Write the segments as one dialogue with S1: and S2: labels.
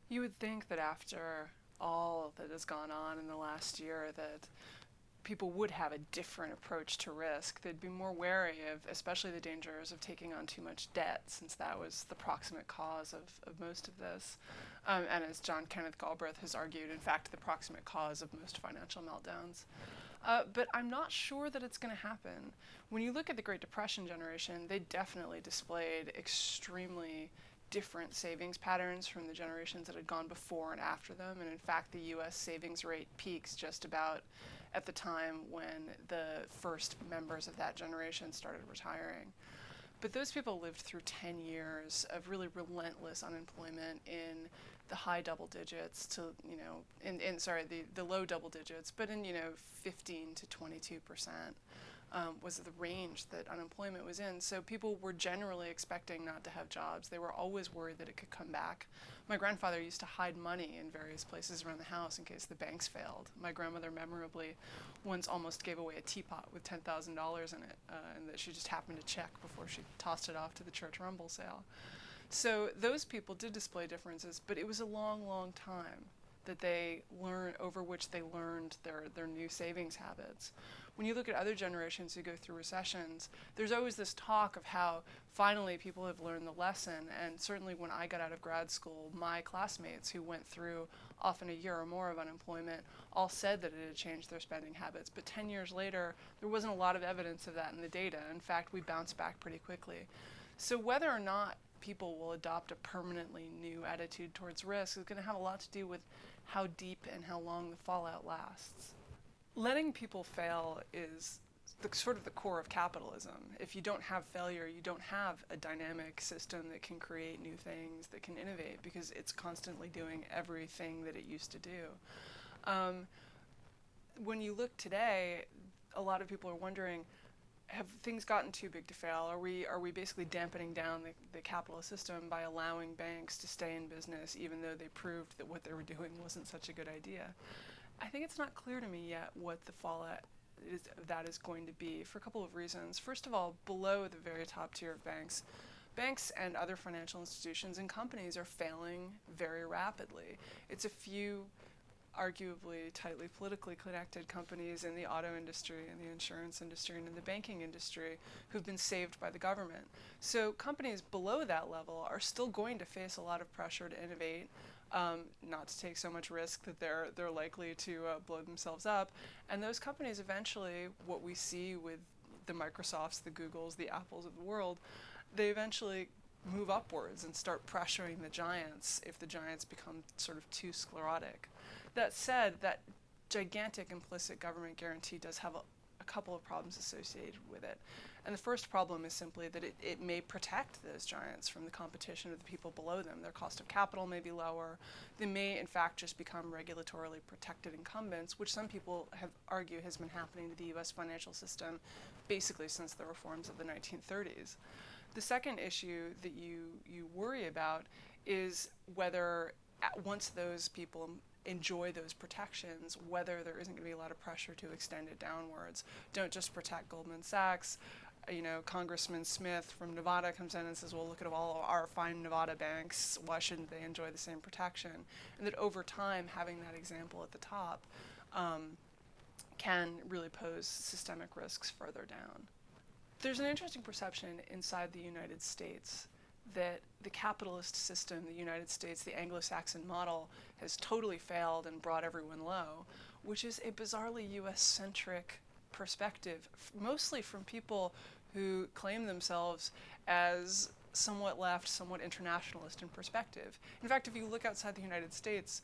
S1: You would think that after all that has gone on in the last year that people would have a different approach to risk. They'd be more wary of, especially the dangers of taking on too much debt, since that was the proximate cause of most of this. And as John Kenneth Galbraith has argued, in fact, the proximate cause of most financial meltdowns. But I'm not sure that it's going to happen. When you look at the Great Depression generation, they definitely displayed extremely different savings patterns from the generations that had gone before and after them. And in fact, the US savings rate peaks just about at the time when the first members of that generation started retiring. But those people lived through 10 years of really relentless unemployment in the high double digits to, the low double digits, but in, 15 to 22% was the range that unemployment was in. So people were generally expecting not to have jobs. They were always worried that it could come back. My grandfather used to hide money in various places around the house in case the banks failed. My grandmother memorably once almost gave away a teapot with $10,000 in it, and that she just happened to check before she tossed it off to the church rumble sale. So those people did display differences, but it was a long, long time that they learn over which they learned their new savings habits. When you look at other generations who go through recessions, there's always this talk of how finally people have learned the lesson. And certainly when I got out of grad school, my classmates who went through often a year or more of unemployment all said that it had changed their spending habits. But 10 years later, there wasn't a lot of evidence of that in the data. In fact, we bounced back pretty quickly. So whether or not people will adopt a permanently new attitude towards risk is going to have a lot to do with how deep and how long the fallout lasts. Letting people fail is sort of the core of capitalism. If you don't have failure, you don't have a dynamic system that can create new things, that can innovate, because it's constantly doing everything that it used to do. When you look today, a lot of people are wondering, have things gotten too big to fail? Are we basically dampening down the capitalist system by allowing banks to stay in business even though they proved that what they were doing wasn't such a good idea? I think it's not clear to me yet what the fallout that is going to be, for a couple of reasons. First of all, below the very top tier of banks, banks and other financial institutions and companies are failing very rapidly. It's a few arguably tightly politically connected companies in the auto industry and the insurance industry and in the banking industry who've been saved by the government. So companies below that level are still going to face a lot of pressure to innovate, not to take so much risk that they're likely to blow themselves up. And those companies eventually, what we see with the Microsofts, the Googles, the Apples of the world, they eventually move upwards and start pressuring the giants if the giants become sort of too sclerotic. That said, that gigantic implicit government guarantee does have a couple of problems associated with it. And the first problem is simply that it may protect those giants from the competition of the people below them. Their cost of capital may be lower. They may, in fact, just become regulatorily protected incumbents, which some people have argued has been happening to the US financial system basically since the reforms of the 1930s. The second issue that you worry about is whether once those people enjoy those protections, whether there isn't going to be a lot of pressure to extend it downwards. Don't just protect Goldman Sachs. Congressman Smith from Nevada comes in and says, well, look at all our fine Nevada banks. Why shouldn't they enjoy the same protection? And that over time, having that example at the top can really pose systemic risks further down. There's an interesting perception inside the United States that the capitalist system, the United States, the Anglo-Saxon model, has totally failed and brought everyone low, which is a bizarrely US-centric perspective, mostly from people who claim themselves as somewhat left, somewhat internationalist in perspective. In fact, if you look outside the United States,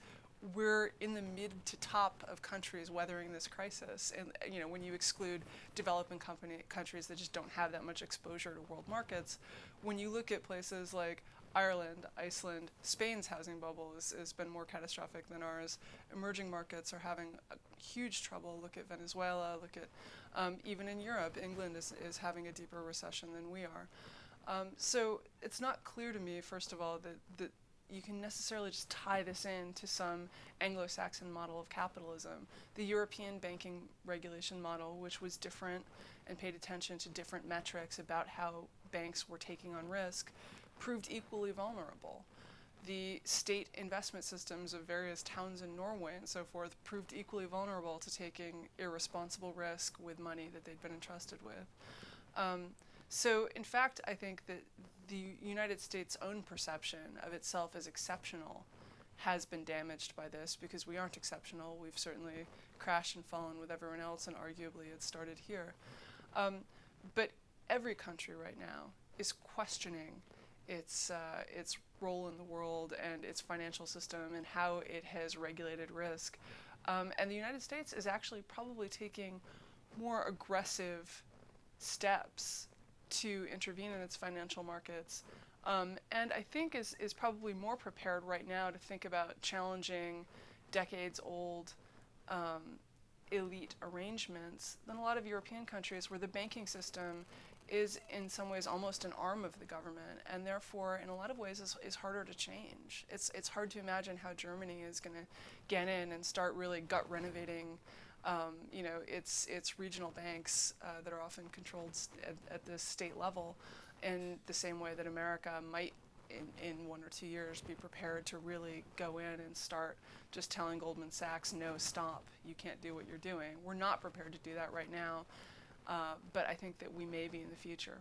S1: we're in the mid to top of countries weathering this crisis. And when you exclude developing countries that just don't have that much exposure to world markets, when you look at places like Ireland, Iceland, Spain's housing bubble has been more catastrophic than ours. Emerging markets are having huge trouble. Look at Venezuela, look at even in Europe, England is having a deeper recession than we are. So it's not clear to me, first of all, that you can necessarily just tie this in to some Anglo-Saxon model of capitalism. The European banking regulation model, which was different and paid attention to different metrics about how banks were taking on risk, proved equally vulnerable. the state investment systems of various towns in Norway and so forth proved equally vulnerable to taking irresponsible risk with money that they'd been entrusted with. So, in fact, I think that the United States' own perception of itself as exceptional has been damaged by this, because we aren't exceptional. We've certainly crashed and fallen with everyone else, and arguably it started here. But every country right now is questioning its role in the world and its financial system and how it has regulated risk. And the United States is actually probably taking more aggressive steps to intervene in its financial markets. And I think is probably more prepared right now to think about challenging decades-old elite arrangements than a lot of European countries, where the banking system is in some ways almost an arm of the government, and therefore in a lot of ways is harder to change. It's hard to imagine how Germany is going to get in and start really gut renovating its regional banks that are often controlled at the state level, in the same way that America might in 1 or 2 years be prepared to really go in and start just telling Goldman Sachs, no, stop, you can't do what you're doing. We're not prepared to do that right now, but I think that we may be in the future.